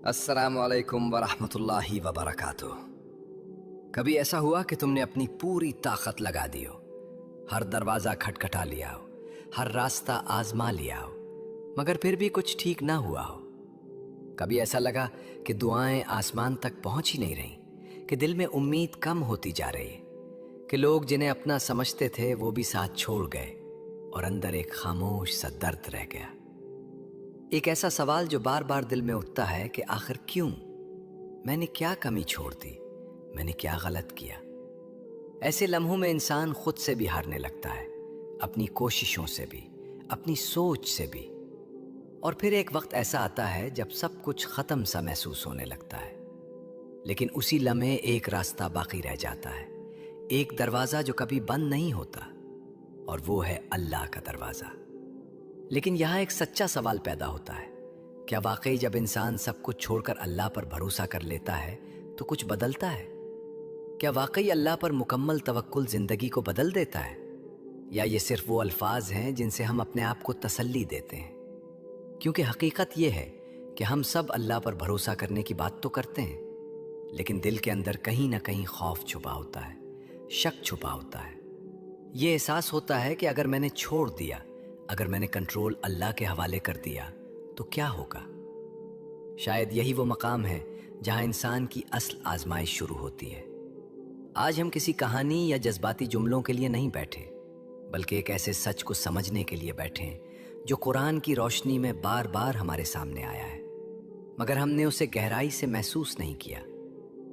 अस्सलाम वालेकुम वरहमतुल्लाहि वबरकातुह। कभी ऐसा हुआ कि तुमने अपनी पूरी ताकत लगा दी हो, हर दरवाज़ा खटखटा लिया हो, हर रास्ता आजमा लिया हो, मगर फिर भी कुछ ठीक ना हुआ हो? कभी ऐसा लगा कि दुआएं आसमान तक पहुंच ही नहीं रहीं, कि दिल में उम्मीद कम होती जा रही है, कि लोग जिन्हें अपना समझते थे वो भी साथ छोड़ गए और अंदर एक खामोश सा दर्द रह गया। एक ऐसा सवाल जो बार बार दिल में उठता है कि आखिर क्यों? मैंने क्या कमी छोड़ दी? मैंने क्या गलत किया? ऐसे लम्हों में इंसान खुद से भी हारने लगता है, अपनी कोशिशों से भी, अपनी सोच से भी। और फिर एक वक्त ऐसा आता है जब सब कुछ खत्म सा महसूस होने लगता है, लेकिन उसी लम्हे एक रास्ता बाकी रह जाता है, एक दरवाजा जो कभी बंद नहीं होता, और वो है अल्लाह का दरवाजा। लेकिन यहाँ एक सच्चा सवाल पैदा होता है, क्या वाकई जब इंसान सब कुछ छोड़कर अल्लाह पर भरोसा कर लेता है तो कुछ बदलता है? क्या वाकई अल्लाह पर मुकम्मल तवक्कुल जिंदगी को बदल देता है, या ये सिर्फ वो अल्फाज हैं जिनसे हम अपने आप को तसल्ली देते हैं? क्योंकि हकीकत ये है कि हम सब अल्लाह पर भरोसा करने की बात तो करते हैं, लेकिन दिल के अंदर कहीं ना कहीं खौफ छुपा होता है, शक छुपा होता है। ये एहसास होता है कि अगर मैंने छोड़ दिया, अगर मैंने कंट्रोल अल्लाह के हवाले कर दिया तो क्या होगा? शायद यही वो मकाम है जहां इंसान की असल आजमाइश शुरू होती है। आज हम किसी कहानी या जज्बाती जुमलों के लिए नहीं बैठे, बल्कि एक ऐसे सच को समझने के लिए बैठे हैं जो कुरान की रोशनी में बार बार हमारे सामने आया है, मगर हमने उसे गहराई से महसूस नहीं किया।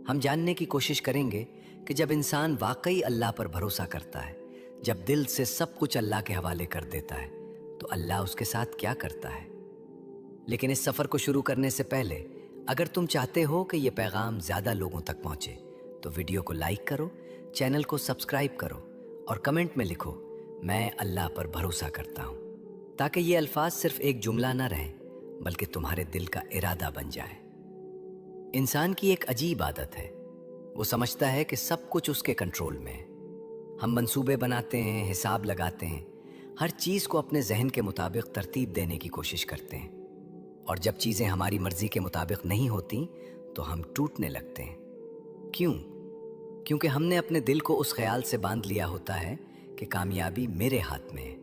हम जानने की कोशिश करेंगे कि जब इंसान वाकई अल्लाह पर भरोसा करता है, जब दिल से सब कुछ अल्लाह के हवाले कर देता है, तो अल्लाह उसके साथ क्या करता है। लेकिन इस सफ़र को शुरू करने से पहले, अगर तुम चाहते हो कि यह पैगाम ज़्यादा लोगों तक पहुँचे, तो वीडियो को लाइक करो, चैनल को सब्सक्राइब करो और कमेंट में लिखो, मैं अल्लाह पर भरोसा करता हूँ, ताकि ये अल्फाज सिर्फ एक जुमला ना रहें, बल्कि तुम्हारे दिल का इरादा बन जाए। इंसान की एक अजीब आदत है, वो समझता है कि सब कुछ उसके कंट्रोल में है। हम मंसूबे बनाते हैं, हिसाब लगाते हैं, हर चीज़ को अपने जहन के मुताबिक तरतीब देने की कोशिश करते हैं, और जब चीज़ें हमारी मर्जी के मुताबिक नहीं होती तो हम टूटने लगते हैं। क्यों? क्योंकि हमने अपने दिल को उस ख्याल से बांध लिया होता है कि कामयाबी मेरे हाथ में है,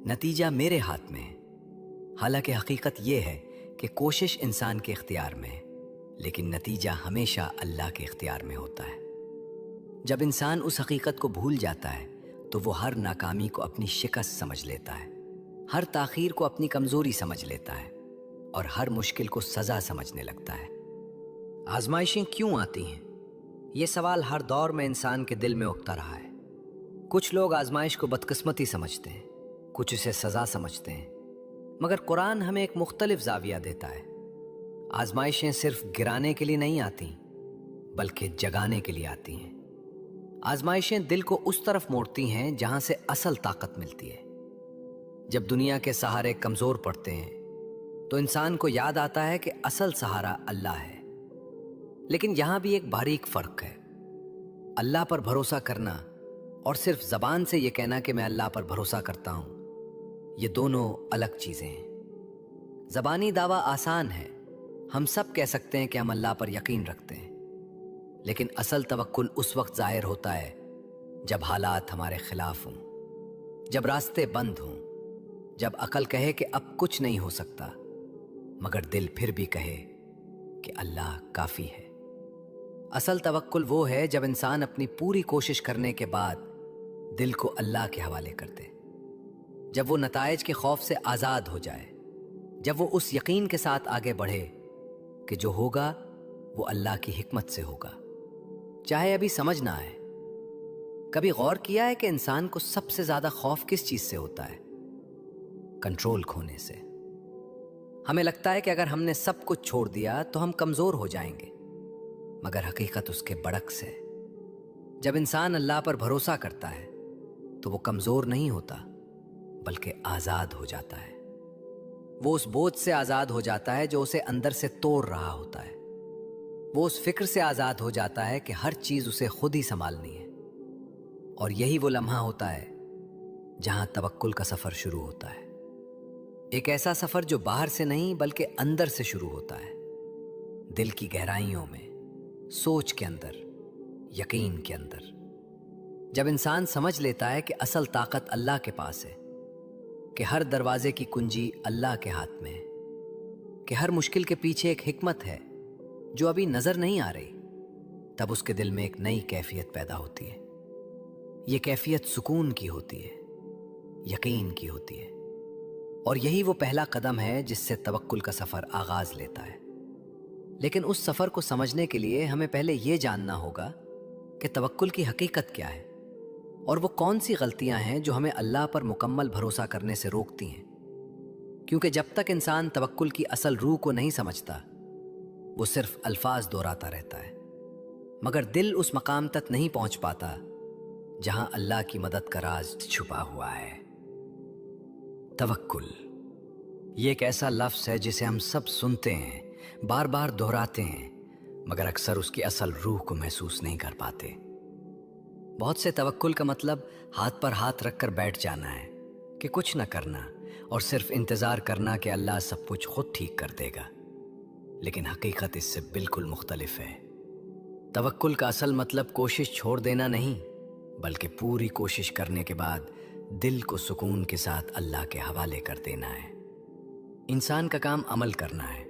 नतीजा मेरे हाथ में है। हालांकि हकीकत यह है कि कोशिश इंसान के इख्तियार में है, लेकिन नतीजा हमेशा अल्लाह के इख्तियार में होता है। जब इंसान उस हकीकत को भूल जाता है तो वो हर नाकामी को अपनी शिकस्त समझ लेता है, हर ताखीर को अपनी कमजोरी समझ लेता है, और हर मुश्किल को सजा समझने लगता है। आजमाइशें क्यों आती हैं? ये सवाल हर दौर में इंसान के दिल में उठता रहा है। कुछ लोग आजमाइश को बदकिस्मती समझते हैं, कुछ इसे सजा समझते हैं, मगर कुरान हमें एक मुख्तलिफ जाविया देता है। आजमाइशें सिर्फ गिराने के लिए नहीं आती, बल्कि जगाने के लिए आती हैं। आजमाइशें दिल को उस तरफ मोड़ती हैं जहां से असल ताकत मिलती है। जब दुनिया के सहारे कमजोर पड़ते हैं तो इंसान को याद आता है कि असल सहारा अल्लाह है। लेकिन यहां भी एक बारीक फर्क है। अल्लाह पर भरोसा करना और सिर्फ जबान से यह कहना कि मैं अल्लाह पर भरोसा करता हूं, ये दोनों अलग चीजें हैं। जबानी दावा आसान है, हम सब कह सकते हैं कि हम अल्लाह पर यकीन रखते हैं, लेकिन असल तवक्कुल उस वक्त जाहिर होता है जब हालात हमारे खिलाफ हों, जब रास्ते बंद हों, जब अकल कहे कि अब कुछ नहीं हो सकता, मगर दिल फिर भी कहे कि अल्लाह काफी है। असल तवक्कुल वो है जब इंसान अपनी पूरी कोशिश करने के बाद दिल को अल्लाह के हवाले कर दे, जब वो नताइज के खौफ से आजाद हो जाए, जब वो उस यकीन के साथ आगे बढ़े कि जो होगा वो अल्लाह की हिकमत से होगा, चाहे अभी समझ ना आए। कभी गौर किया है कि इंसान को सबसे ज्यादा खौफ किस चीज से होता है? कंट्रोल खोने से। हमें लगता है कि अगर हमने सब कुछ छोड़ दिया तो हम कमजोर हो जाएंगे, मगर हकीकत उसके बरक्स है। जब इंसान अल्लाह पर भरोसा करता है तो वो कमजोर नहीं होता, बल्कि आजाद हो जाता है। वो उस बोझ से आजाद हो जाता है जो उसे अंदर से तोड़ रहा होता है। वो उस फिक्र से आजाद हो जाता है कि हर चीज उसे खुद ही संभालनी है। और यही वो लम्हा होता है जहां तवक्कुल का सफर शुरू होता है। एक ऐसा सफर जो बाहर से नहीं बल्कि अंदर से शुरू होता है। दिल की गहराइयों में, सोच के अंदर, यकीन के अंदर। जब इंसान समझ लेता है कि असल ताकत अल्लाह के पास है, कि हर दरवाजे की कुंजी अल्लाह के हाथ में है, कि हर मुश्किल के पीछे एक हिकमत है जो अभी नजर नहीं आ रही, तब उसके दिल में एक नई कैफियत पैदा होती है। ये कैफियत सुकून की होती है, यकीन की होती है, और यही वो पहला कदम है जिससे तवक्कुल का सफर आगाज लेता है। लेकिन उस सफर को समझने के लिए हमें पहले ये जानना होगा कि तवक्कुल की हकीकत क्या है और वो कौन सी गलतियां हैं जो हमें अल्लाह पर मुकम्मल भरोसा करने से रोकती हैं। क्योंकि जब तक इंसान तवक्कुल की असल रूह को नहीं समझता, वो सिर्फ अल्फाज दोहराता रहता है, मगर दिल उस मकाम तक नहीं पहुंच पाता जहां अल्लाह की मदद का राज छुपा हुआ है। तवक्कुल ये एक ऐसा लफ्ज़ है जिसे हम सब सुनते हैं, बार बार दोहराते हैं, मगर अक्सर उसकी असल रूह को महसूस नहीं कर पाते। बहुत से तवक्कुल का मतलब हाथ पर हाथ रखकर बैठ जाना है कि कुछ न करना और सिर्फ इंतज़ार करना कि अल्लाह सब कुछ खुद ठीक कर देगा। लेकिन हकीकत इससे बिल्कुल मुख्तलिफ है। तवक्कुल का असल मतलब कोशिश छोड़ देना नहीं, बल्कि पूरी कोशिश करने के बाद दिल को सुकून के साथ अल्लाह के हवाले कर देना है। इंसान का काम अमल करना है,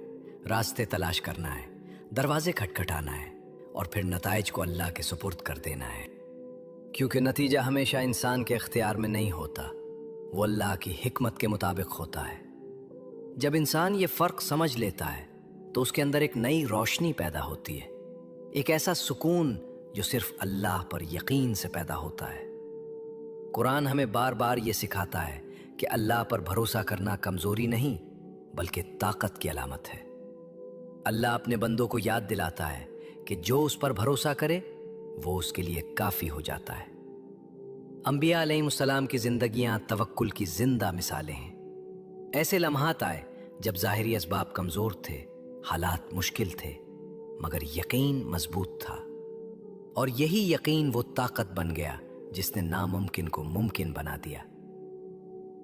रास्ते तलाश करना है, दरवाजे खटखटाना है और फिर नताइज को अल्लाह के सुपुर्द कर देना है। क्योंकि नतीजा हमेशा इंसान के इख्तियार में नहीं होता, वो अल्लाह की हिकमत के मुताबिक होता है। जब इंसान ये फ़र्क समझ लेता है तो उसके अंदर एक नई रोशनी पैदा होती है, एक ऐसा सुकून जो सिर्फ अल्लाह पर यकीन से पैदा होता है। कुरान हमें बार बार ये सिखाता है कि अल्लाह पर भरोसा करना कमज़ोरी नहीं बल्कि ताकत की अलामत है। अल्लाह अपने बंदों को याद दिलाता है कि जो उस पर भरोसा करे वो उसके लिए काफ़ी हो जाता है। अंबिया अलैहिमुस्सलाम की ज़िंदगियाँ तवक्कुल की ज़िंदा मिसालें हैं। ऐसे लम्हात आए जब ज़ाहिरी असबाब कमज़ोर थे, हालात मुश्किल थे, मगर यकीन मजबूत था, और यही यकीन वो ताकत बन गया जिसने नामुमकिन को मुमकिन बना दिया।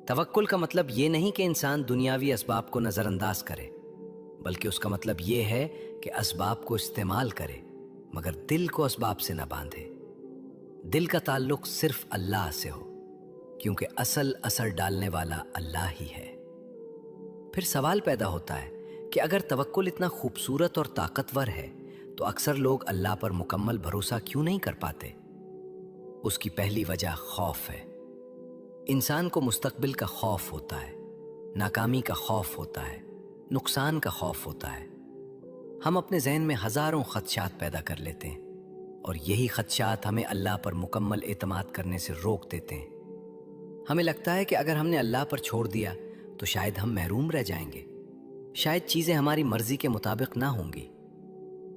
तवक्कुल का मतलब ये नहीं कि इंसान दुनियावी असबाब को नज़रअंदाज करे, बल्कि उसका मतलब ये है कि असबाब को इस्तेमाल करे मगर दिल को असबाब से न बांधे। दिल का ताल्लुक सिर्फ अल्लाह से हो, क्योंकि असल असर डालने वाला अल्लाह ही है। फिर सवाल पैदा होता है कि अगर तवक्कुल इतना खूबसूरत और ताकतवर है तो अक्सर लोग अल्लाह पर मुकम्मल भरोसा क्यों नहीं कर पाते? उसकी पहली वजह खौफ है। इंसान को मुस्तकबिल का खौफ होता है, नाकामी का खौफ होता है, नुकसान का खौफ होता है। हम अपने जहन में हजारों खदशात पैदा कर लेते हैं और यही खदशात हमें अल्लाह पर मुकम्मल एतमाद करने से रोक देते हैं। हमें लगता है कि अगर हमने अल्लाह पर छोड़ दिया तो शायद हम महरूम रह जाएंगे, शायद चीज़ें हमारी मर्जी के मुताबिक ना होंगी।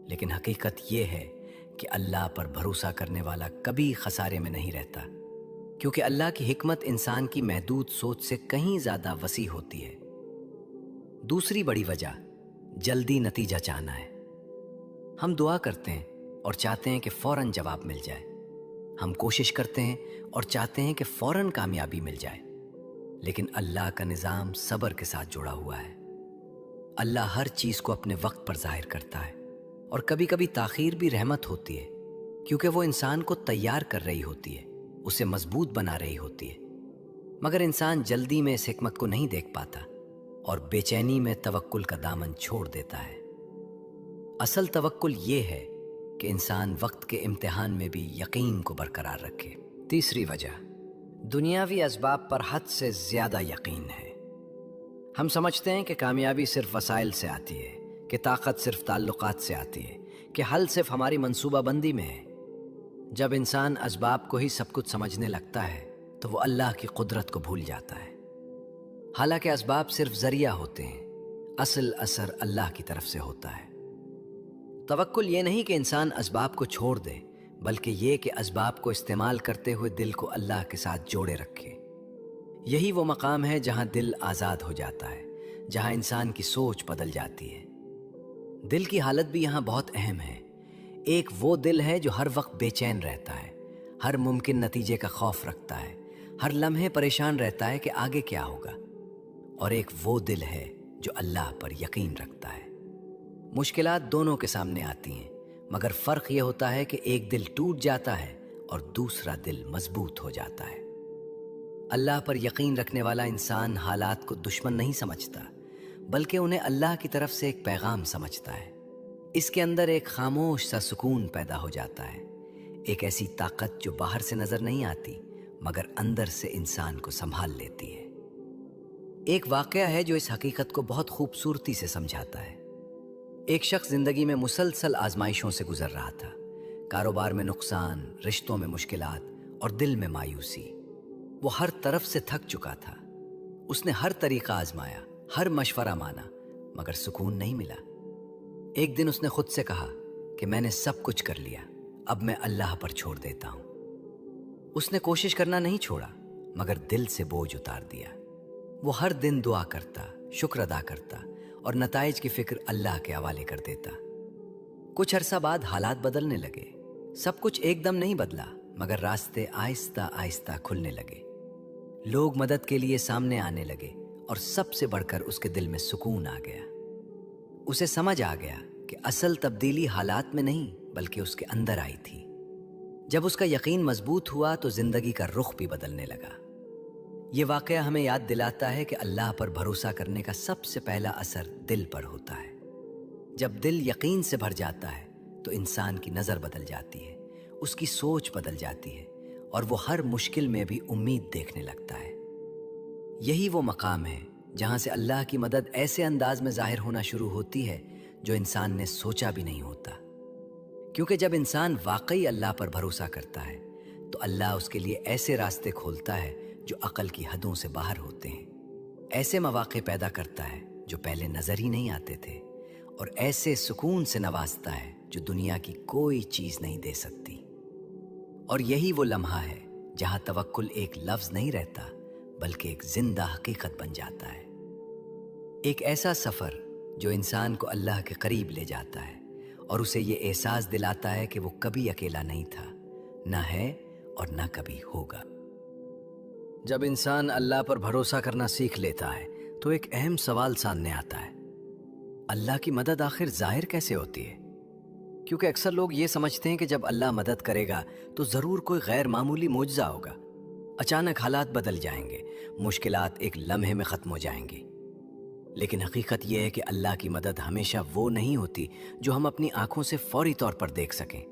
लेकिन हकीकत यह है कि अल्लाह पर भरोसा करने वाला कभी खसारे में नहीं रहता, क्योंकि अल्लाह की हिकमत इंसान की महदूद सोच से कहीं ज़्यादा वसी होती है। दूसरी बड़ी वजह जल्दी नतीजा चाहना है। हम दुआ करते हैं और चाहते हैं कि फ़ौरन जवाब मिल जाए। हम कोशिश करते हैं और चाहते हैं कि फ़ौरन कामयाबी मिल जाए। लेकिन अल्लाह का निज़ाम सब्र के साथ जुड़ा हुआ है। अल्लाह हर चीज़ को अपने वक्त पर ज़ाहिर करता है, और कभी कभी ताख़ीर भी रहमत होती है, क्योंकि वो इंसान को तैयार कर रही होती है, उसे मजबूत बना रही होती है। मगर इंसान जल्दी में इस हिकमत को नहीं देख पाता और बेचैनी में तवक्कुल का दामन छोड़ देता है। असल तवक्कुल ये है कि इंसान वक्त के इम्तिहान में भी यकीन को बरकरार रखे। तीसरी वजह दुनियावी असबाब पर हद से ज़्यादा यकीन है। हम समझते हैं कि कामयाबी सिर्फ वसाइल से आती है, कि ताकत सिर्फ ताल्लुकात से आती है, कि हल सिर्फ हमारी मंसूबाबंदी में है। जब इंसान असबाब को ही सब कुछ समझने लगता है तो वो अल्लाह की कुदरत को भूल जाता है। हालांकि असबाब सिर्फ जरिया होते हैं, असल असर अल्लाह की तरफ से होता है। तवक्कुल ये नहीं कि इंसान असबाब को छोड़ दे, बल्कि ये कि असबाब को इस्तेमाल करते हुए दिल को अल्लाह के साथ जोड़े रखे। यही वो मकाम है जहां दिल आज़ाद हो जाता है, जहां इंसान की सोच बदल जाती है। दिल की हालत भी यहाँ बहुत अहम है। एक वो दिल है जो हर वक्त बेचैन रहता है, हर मुमकिन नतीजे का खौफ रखता है, हर लम्हे परेशान रहता है कि आगे क्या होगा। और एक वो दिल है जो अल्लाह पर यकीन रखता है। मुश्किलात दोनों के सामने आती हैं, मगर फ़र्क ये होता है कि एक दिल टूट जाता है और दूसरा दिल मजबूत हो जाता है। अल्लाह पर यकीन रखने वाला इंसान हालात को दुश्मन नहीं समझता, बल्कि उन्हें अल्लाह की तरफ से एक पैगाम समझता है। इसके अंदर एक खामोश सा सुकून पैदा हो जाता है, एक ऐसी ताकत जो बाहर से नजर नहीं आती मगर अंदर से इंसान को संभाल लेती है। एक वाकया है जो इस हकीकत को बहुत खूबसूरती से समझाता है। एक शख्स जिंदगी में मुसलसल आजमाइशों से गुजर रहा था। कारोबार में नुकसान, रिश्तों में मुश्किलात और दिल में मायूसी। वो हर तरफ से थक चुका था। उसने हर तरीका आजमाया, हर मशवरा माना, मगर सुकून नहीं मिला। एक दिन उसने खुद से कहा कि मैंने सब कुछ कर लिया, अब मैं अल्लाह पर छोड़ देता हूं। उसने कोशिश करना नहीं छोड़ा, मगर दिल से बोझ उतार दिया। वो हर दिन दुआ करता, शुक्र अदा करता और नताइज की फिक्र अल्लाह के हवाले कर देता। कुछ अरसा बाद हालात बदलने लगे। सब कुछ एकदम नहीं बदला, मगर रास्ते आहिस्ता आहिस्ता खुलने लगे। लोग मदद के लिए सामने आने लगे और सबसे बढ़कर उसके दिल में सुकून आ गया। उसे समझ आ गया कि असल तब्दीली हालात में नहीं बल्कि उसके अंदर आई थी। जब उसका यकीन मजबूत हुआ तो जिंदगी का रुख भी बदलने लगा। ये वाकया हमें याद दिलाता है कि अल्लाह पर भरोसा करने का सबसे पहला असर दिल पर होता है। जब दिल यकीन से भर जाता है तो इंसान की नज़र बदल जाती है, उसकी सोच बदल जाती है और वो हर मुश्किल में भी उम्मीद देखने लगता है। यही वो मकाम है जहाँ से अल्लाह की मदद ऐसे अंदाज में जाहिर होना शुरू होती है जो इंसान ने सोचा भी नहीं होता। क्योंकि जब इंसान वाकई अल्लाह पर भरोसा करता है तो अल्लाह उसके लिए ऐसे रास्ते खोलता है जो अकल की हदों से बाहर होते हैं। ऐसे मौके पैदा करता है जो पहले नजर ही नहीं आते थे और ऐसे सुकून से नवाजता है जो दुनिया की कोई चीज नहीं दे सकती। और यही वो लम्हा है जहां तवक्कुल एक लफ्ज नहीं रहता बल्कि एक जिंदा हकीकत बन जाता है। एक ऐसा सफर जो इंसान को अल्लाह के करीब ले जाता है और उसे ये एहसास दिलाता है कि वो कभी अकेला नहीं था, ना है और ना कभी होगा। जब इंसान अल्लाह पर भरोसा करना सीख लेता है तो एक अहम सवाल सामने आता है, अल्लाह की मदद आखिर जाहिर कैसे होती है? क्योंकि अक्सर लोग ये समझते हैं कि जब अल्लाह मदद करेगा तो ज़रूर कोई गैर मामूली मुआजिज़ा होगा, अचानक हालात बदल जाएंगे, मुश्किलात एक लम्हे में ख़त्म हो जाएंगी। लेकिन हकीकत यह है कि अल्लाह की मदद हमेशा वो नहीं होती जो हम अपनी आंखों से फौरी तौर पर देख सकें।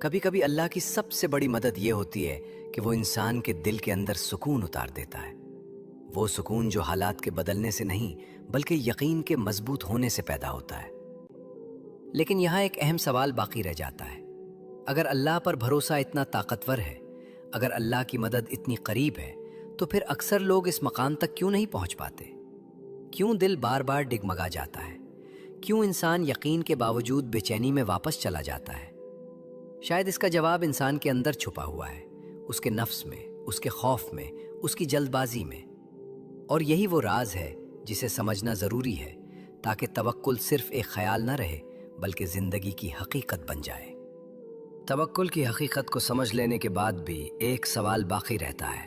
कभी कभी अल्लाह की सबसे बड़ी मदद ये होती है कि वो इंसान के दिल के अंदर सुकून उतार देता है। वो सुकून जो हालात के बदलने से नहीं बल्कि यकीन के मजबूत होने से पैदा होता है। लेकिन यहाँ एक अहम सवाल बाकी रह जाता है, अगर अल्लाह पर भरोसा इतना ताकतवर है, अगर अल्लाह की मदद इतनी करीब है, तो फिर अक्सर लोग इस मकाम तक क्यों नहीं पहुँच पाते? क्यों दिल बार बार डिगमगा जाता है? क्यों इंसान यकीन के बावजूद बेचैनी में वापस चला जाता है? शायद इसका जवाब इंसान के अंदर छुपा हुआ है, उसके नफ्स में, उसके खौफ में, उसकी जल्दबाजी में। और यही वो राज है जिसे समझना ज़रूरी है ताकि तवक्कुल सिर्फ एक ख्याल न रहे बल्कि ज़िंदगी की हकीकत बन जाए। तवक्कुल की हकीकत को समझ लेने के बाद भी एक सवाल बाकी रहता है,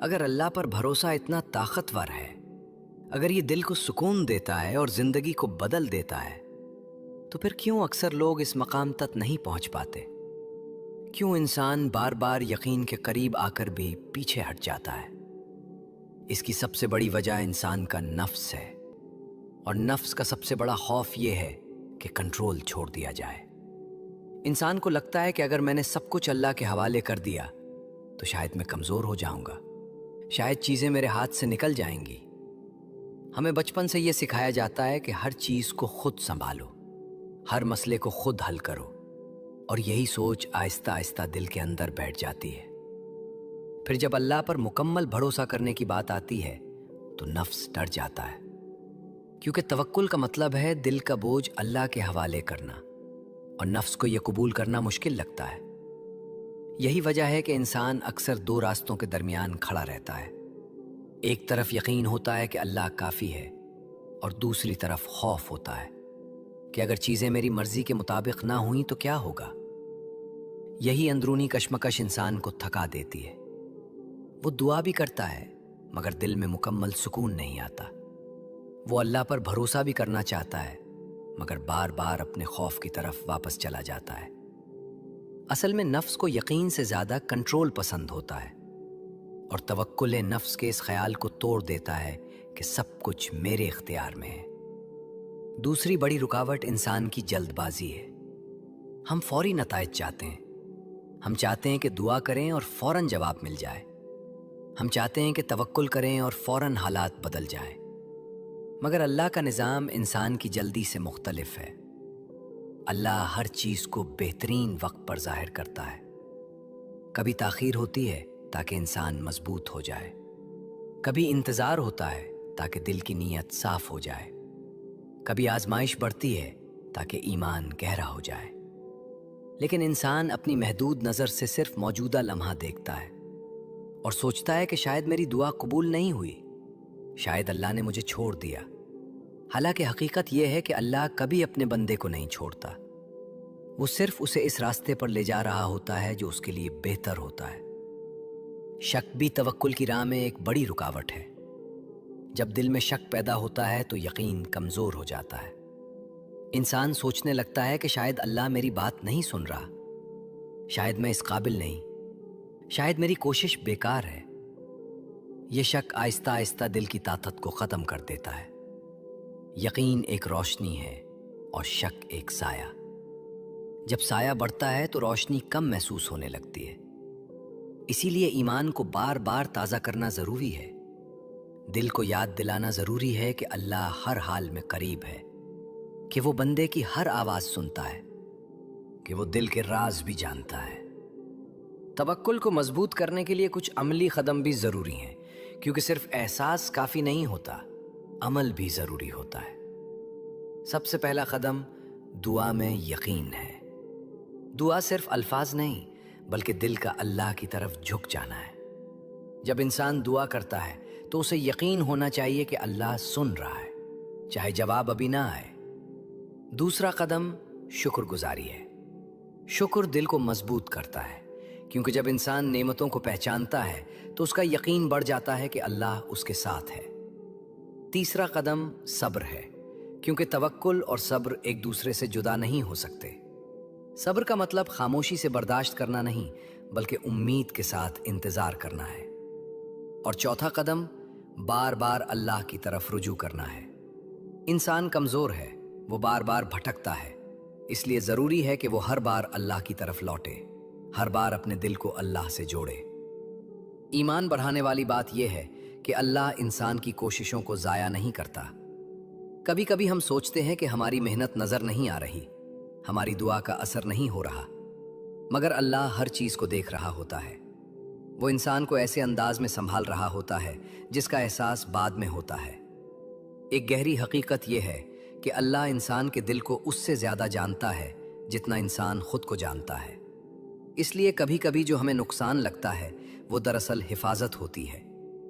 अगर अल्लाह पर भरोसा इतना ताकतवर है, अगर ये दिल को सुकून देता है और ज़िंदगी को बदल देता है, तो फिर क्यों अक्सर लोग इस मकाम तक नहीं पहुंच पाते? क्यों इंसान बार बार यकीन के करीब आकर भी पीछे हट जाता है? इसकी सबसे बड़ी वजह इंसान का नफ्स है, और नफ्स का सबसे बड़ा खौफ ये है कि कंट्रोल छोड़ दिया जाए। इंसान को लगता है कि अगर मैंने सब कुछ अल्लाह के हवाले कर दिया तो शायद मैं कमज़ोर हो जाऊंगा, शायद चीज़ें मेरे हाथ से निकल जाएंगी। हमें बचपन से ये सिखाया जाता है कि हर चीज़ को खुद संभालो, हर मसले को खुद हल करो, और यही सोच आहिस्ता आहिस्ता दिल के अंदर बैठ जाती है। फिर जब अल्लाह पर मुकम्मल भरोसा करने की बात आती है तो नफ्स डर जाता है, क्योंकि तवक्कुल का मतलब है दिल का बोझ अल्लाह के हवाले करना, और नफ्स को यह कबूल करना मुश्किल लगता है। यही वजह है कि इंसान अक्सर दो रास्तों के दरमियान खड़ा रहता है। एक तरफ यकीन होता है कि अल्लाह काफ़ी है, और दूसरी तरफ खौफ होता है कि अगर चीज़ें मेरी मर्जी के मुताबिक ना हुई तो क्या होगा। यही अंदरूनी कशमकश इंसान को थका देती है। वो दुआ भी करता है मगर दिल में मुकम्मल सुकून नहीं आता। वो अल्लाह पर भरोसा भी करना चाहता है مگر بار بار اپنے خوف کی طرف واپس چلا جاتا ہے۔ اصل میں نفس کو یقین سے زیادہ کنٹرول پسند ہوتا ہے، اور توکل نفس کے اس خیال کو توڑ دیتا ہے کہ سب کچھ میرے اختیار میں ہے۔ دوسری بڑی رکاوٹ انسان کی جلد بازی ہے۔ ہم فوری نتائج چاہتے ہیں۔ ہم چاہتے ہیں کہ دعا کریں اور فوراً جواب مل جائے۔ ہم چاہتے ہیں کہ توکل کریں اور فوراً حالات بدل جائیں۔ مگر اللہ کا نظام انسان کی جلدی سے مختلف ہے۔ اللہ ہر چیز کو بہترین وقت پر ظاہر کرتا ہے۔ کبھی تاخیر ہوتی ہے تاکہ انسان مضبوط ہو جائے، کبھی انتظار ہوتا ہے تاکہ دل کی نیت صاف ہو جائے، کبھی آزمائش بڑھتی ہے تاکہ ایمان گہرا ہو جائے۔ لیکن انسان اپنی محدود نظر سے صرف موجودہ لمحہ دیکھتا ہے اور سوچتا ہے کہ شاید میری دعا قبول نہیں ہوئی، شاید اللہ نے مجھے چھوڑ دیا۔ حالانکہ حقیقت یہ ہے کہ اللہ کبھی اپنے بندے کو نہیں چھوڑتا، وہ صرف اسے اس راستے پر لے جا رہا ہوتا ہے جو اس کے لیے بہتر ہوتا ہے۔ شک بھی توکل کی راہ میں ایک بڑی رکاوٹ ہے۔ جب دل میں شک پیدا ہوتا ہے تو یقین کمزور ہو جاتا ہے۔ انسان سوچنے لگتا ہے کہ شاید اللہ میری بات نہیں سن رہا، شاید میں اس قابل نہیں، شاید میری کوشش بیکار ہے۔ یہ شک آہستہ آہستہ دل کی طاقت کو ختم کر دیتا ہے۔ یقین ایک روشنی ہے اور شک ایک سایہ۔ جب سایہ بڑھتا ہے تو روشنی کم محسوس ہونے لگتی ہے۔ اسی لیے ایمان کو بار بار تازہ کرنا ضروری ہے۔ دل کو یاد دلانا ضروری ہے کہ اللہ ہر حال میں قریب ہے، کہ وہ بندے کی ہر آواز سنتا ہے، کہ وہ دل کے راز بھی جانتا ہے۔ توکل کو مضبوط کرنے کے لیے کچھ عملی قدم بھی ضروری ہیں، کیونکہ صرف احساس کافی نہیں ہوتا، عمل بھی ضروری ہوتا ہے۔ سب سے پہلا قدم دعا میں یقین ہے۔ دعا صرف الفاظ نہیں بلکہ دل کا اللہ کی طرف جھک جانا ہے۔ جب انسان دعا کرتا ہے تو اسے یقین ہونا چاہیے کہ اللہ سن رہا ہے، چاہے جواب ابھی نہ آئے۔ دوسرا قدم شکر گزاری ہے۔ شکر دل کو مضبوط کرتا ہے، کیونکہ جب انسان نعمتوں کو پہچانتا ہے تو اس کا یقین بڑھ جاتا ہے کہ اللہ اس کے ساتھ ہے۔ تیسرا قدم صبر ہے، کیونکہ توکل اور صبر ایک دوسرے سے جدا نہیں ہو سکتے۔ صبر کا مطلب خاموشی سے برداشت کرنا نہیں بلکہ امید کے ساتھ انتظار کرنا ہے۔ اور چوتھا قدم بار بار اللہ کی طرف رجوع کرنا ہے۔ انسان کمزور ہے، وہ بار بار بھٹکتا ہے، اس لیے ضروری ہے کہ وہ ہر بار اللہ کی طرف لوٹے، ہر بار اپنے دل کو اللہ سے جوڑے۔ ایمان بڑھانے والی بات یہ ہے کہ اللہ انسان کی کوششوں کو ضائع نہیں کرتا۔ کبھی کبھی ہم سوچتے ہیں کہ ہماری محنت نظر نہیں آ رہی، ہماری دعا کا اثر نہیں ہو رہا، مگر اللہ ہر چیز کو دیکھ رہا ہوتا ہے۔ وہ انسان کو ایسے انداز میں سنبھال رہا ہوتا ہے جس کا احساس بعد میں ہوتا ہے۔ ایک گہری حقیقت یہ ہے کہ اللہ انسان کے دل کو اس سے زیادہ جانتا ہے جتنا انسان خود کو جانتا ہے۔ اس لیے کبھی کبھی جو ہمیں نقصان لگتا ہے وہ دراصل حفاظت ہوتی ہے،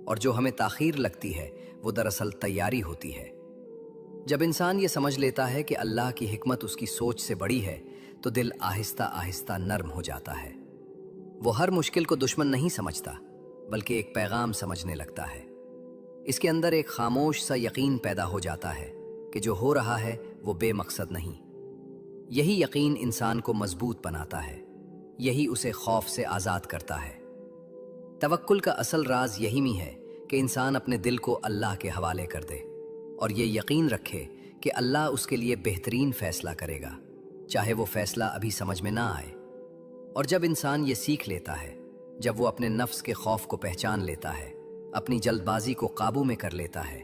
اور جو ہمیں تاخیر لگتی ہے وہ دراصل تیاری ہوتی ہے۔ جب انسان یہ سمجھ لیتا ہے کہ اللہ کی حکمت اس کی سوچ سے بڑی ہے تو دل آہستہ آہستہ نرم ہو جاتا ہے۔ وہ ہر مشکل کو دشمن نہیں سمجھتا بلکہ ایک پیغام سمجھنے لگتا ہے۔ اس کے اندر ایک خاموش سا یقین پیدا ہو جاتا ہے کہ جو ہو رہا ہے وہ بے مقصد نہیں۔ یہی یقین انسان کو مضبوط بناتا ہے، یہی اسے خوف سے آزاد کرتا ہے۔ توکل کا اصل راز یہی میں ہے کہ انسان اپنے دل کو اللہ کے حوالے کر دے اور یہ یقین رکھے کہ اللہ اس کے لیے بہترین فیصلہ کرے گا، چاہے وہ فیصلہ ابھی سمجھ میں نہ آئے۔ اور جب انسان یہ سیکھ لیتا ہے، جب وہ اپنے نفس کے خوف کو پہچان لیتا ہے، اپنی جلد بازی کو قابو میں کر لیتا ہے،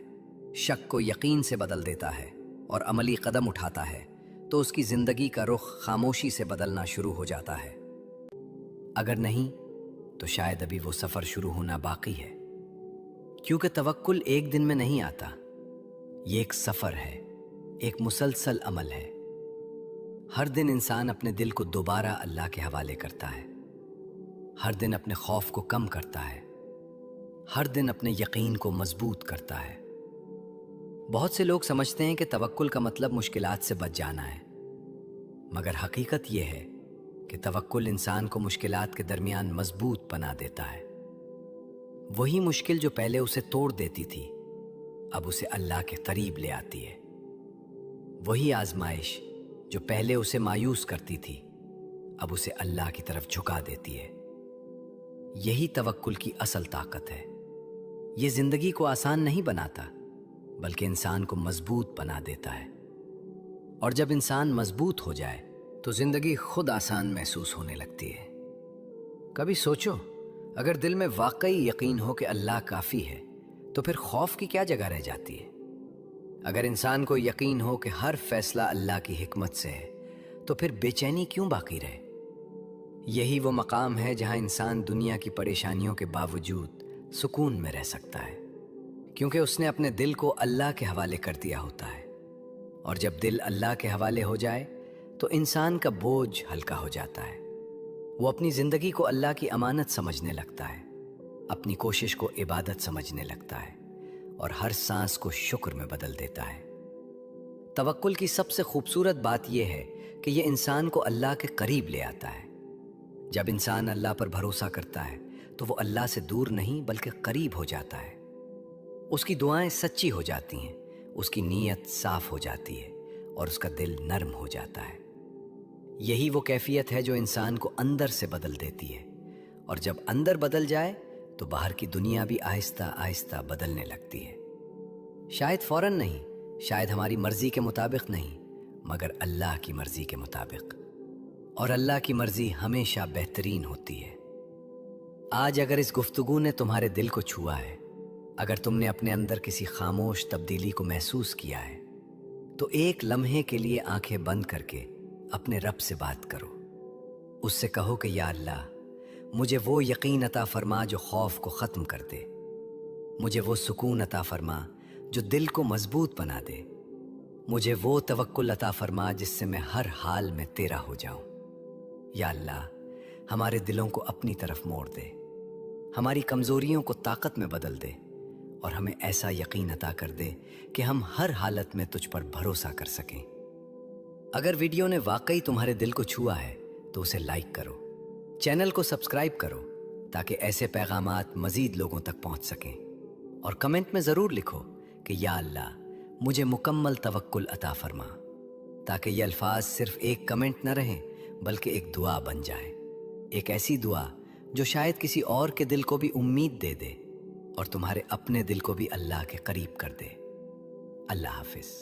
شک کو یقین سے بدل دیتا ہے اور عملی قدم اٹھاتا ہے، تو اس کی زندگی کا رخ خاموشی سے بدلنا شروع ہو جاتا ہے۔ اگر نہیں تو شاید ابھی وہ سفر شروع ہونا باقی ہے، کیونکہ توکل ایک دن میں نہیں آتا، یہ ایک سفر ہے، ایک مسلسل عمل ہے۔ ہر دن انسان اپنے دل کو دوبارہ اللہ کے حوالے کرتا ہے، ہر دن اپنے خوف کو کم کرتا ہے، ہر دن اپنے یقین کو مضبوط کرتا ہے۔ بہت سے لوگ سمجھتے ہیں کہ توکل کا مطلب مشکلات سے بچ جانا ہے، مگر حقیقت یہ ہے کہ توکل انسان کو مشکلات کے درمیان مضبوط بنا دیتا ہے۔ وہی مشکل جو پہلے اسے توڑ دیتی تھی اب اسے اللہ کے قریب لے آتی ہے۔ वही आजमाइश जो पहले उसे मायूस करती थी अब उसे अल्लाह की तरफ झुका देती है। यही तवक्कुल की असल ताकत है। ये जिंदगी को आसान नहीं बनाता बल्कि इंसान को मजबूत बना देता है। और जब इंसान मजबूत हो जाए तो जिंदगी खुद आसान महसूस होने लगती है। कभी सोचो, अगर दिल में वाकई यकीन हो कि अल्लाह काफ़ी है तो फिर खौफ की क्या जगह रह जाती है। अगर इंसान को यकीन हो कि हर फैसला अल्लाह की हिकमत से है तो फिर बेचैनी क्यों बाकी रहे। यही वो मकाम है जहां इंसान दुनिया की परेशानियों के बावजूद सुकून में रह सकता है, क्योंकि उसने अपने दिल को अल्लाह के हवाले कर दिया होता है। और जब दिल अल्लाह के हवाले हो जाए तो इंसान का बोझ हल्का हो जाता है। वो अपनी ज़िंदगी को अल्लाह की अमानत समझने लगता है, अपनी कोशिश को इबादत समझने लगता है और हर सांस को शुक्र में बदल देता है। तवक्कुल की सबसे खूबसूरत बात यह है कि यह इंसान को अल्लाह के करीब ले आता है। जब इंसान अल्लाह पर भरोसा करता है तो वो अल्लाह से दूर नहीं बल्कि करीब हो जाता है। उसकी दुआएं सच्ची हो जाती हैं, उसकी नीयत साफ हो जाती है और उसका दिल नर्म हो जाता है। यही वो कैफियत है जो इंसान को अंदर से बदल देती है। और जब अंदर बदल जाए तो बाहर की दुनिया भी आहिस्ता आहिस्ता बदलने लगती है। शायद फौरन नहीं, शायद हमारी मर्जी के मुताबिक नहीं, मगर अल्लाह की मर्जी के मुताबिक। और अल्लाह की मर्जी हमेशा बेहतरीन होती है। आज अगर इस गुफ्तगू ने तुम्हारे दिल को छुआ है, अगर तुमने अपने अंदर किसी खामोश तब्दीली को महसूस किया है, तो एक लम्हे के लिए आंखें बंद करके अपने रब से बात करो। उससे कहो कि या अल्लाह, मुझे वो यकीन अता फरमा जो खौफ को ख़त्म कर दे। मुझे वो सुकून अता फरमा जो दिल को मजबूत बना दे। मुझे वो तवक्कुल अता फरमा जिससे मैं हर हाल में तेरा हो जाऊं। या अल्लाह, हमारे दिलों को अपनी तरफ मोड़ दे, हमारी कमज़ोरियों को ताकत में बदल दे और हमें ऐसा यकीन अता कर दे कि हम हर हालत में तुझ पर भरोसा कर सकें। अगर वीडियो ने वाकई तुम्हारे दिल को छुआ है तो उसे लाइक करो, चैनल को सब्सक्राइब करो ताकि ऐसे पैगामात मज़ीद लोगों तक पहुंच सकें। और कमेंट में ज़रूर लिखो कि या अल्लाह, मुझे मुकम्मल तवक्कुल अता फरमा, ताकि ये अल्फाज सिर्फ एक कमेंट न रहें बल्कि एक दुआ बन जाए। एक ऐसी दुआ जो शायद किसी और के दिल को भी उम्मीद दे दे और तुम्हारे अपने दिल को भी अल्लाह के करीब कर दे। अल्लाह हाफिज़।